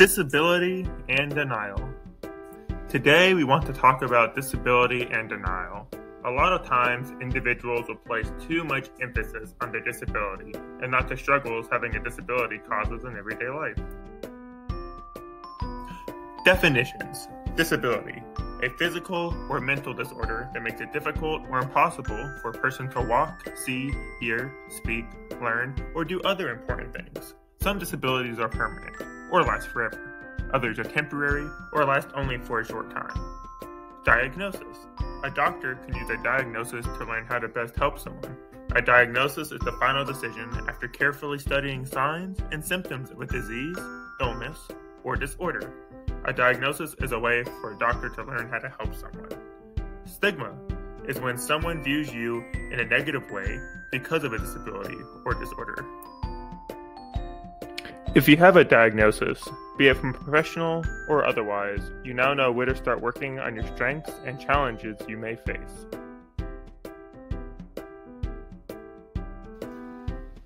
Disability and denial. Today we want to talk about disability and denial. A lot of times individuals will place too much emphasis on their disability and not the struggles having a disability causes in everyday life. Definitions. Disability. A physical or mental disorder that makes it difficult or impossible for a person to walk, see, hear, speak, learn, or do other important things. Some disabilities are permanent or last forever. Others are temporary or last only for a short time. Diagnosis. A doctor can use a diagnosis to learn how to best help someone. A diagnosis is the final decision after carefully studying signs and symptoms of a disease, illness, or disorder. A diagnosis is a way for a doctor to learn how to help someone. Stigma is when someone views you in a negative way because of a disability or disorder. If you have a diagnosis, be it from a professional or otherwise, you now know where to start working on your strengths and challenges you may face.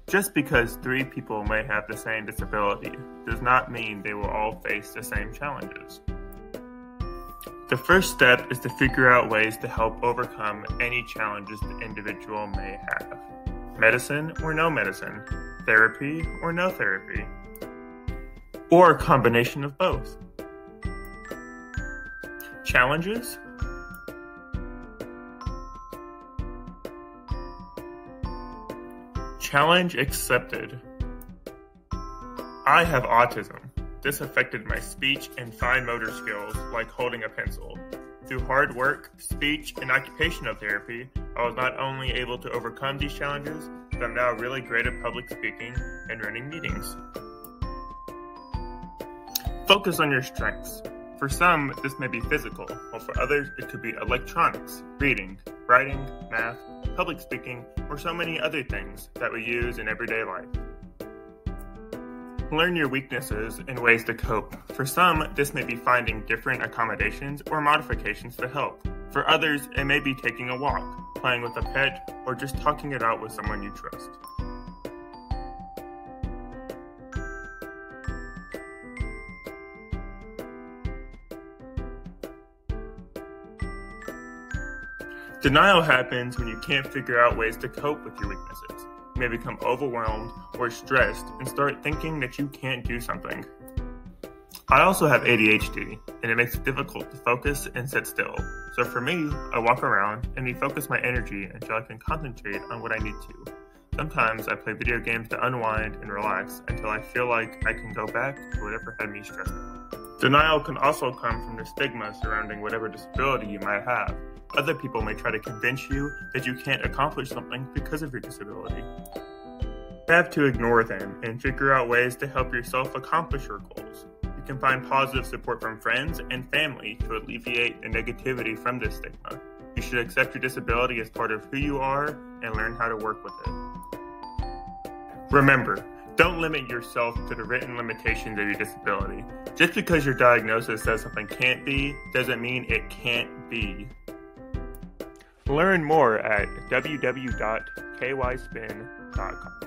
Just because 3 people may have the same disability does not mean they will all face the same challenges. The first step is to figure out ways to help overcome any challenges the individual may have. Medicine or no medicine, therapy or no therapy, or a combination of both. Challenges? Challenge accepted. I have autism. This affected my speech and fine motor skills like holding a pencil. Through hard work, speech, and occupational therapy, I was not only able to overcome these challenges, but I'm now really great at public speaking and running meetings. Focus on your strengths. For some, this may be physical, while for others, it could be electronics, reading, writing, math, public speaking, or so many other things that we use in everyday life. Learn your weaknesses and ways to cope. For some, this may be finding different accommodations or modifications to help. For others, it may be taking a walk, playing with a pet, or just talking it out with someone you trust. Denial happens when you can't figure out ways to cope with your weaknesses. You may become overwhelmed or stressed and start thinking that you can't do something. I also have ADHD, and it makes it difficult to focus and sit still. So for me, I walk around and refocus my energy until I can concentrate on what I need to. Sometimes I play video games to unwind and relax until I feel like I can go back to whatever had me stressed out. Denial can also come from the stigma surrounding whatever disability you might have. Other people may try to convince you that you can't accomplish something because of your disability. You have to ignore them and figure out ways to help yourself accomplish your goals. You can find positive support from friends and family to alleviate the negativity from this stigma. You should accept your disability as part of who you are and learn how to work with it. Remember, don't limit yourself to the written limitations of your disability. Just because your diagnosis says something can't be, doesn't mean it can't be. Learn more at www.kyspin.com.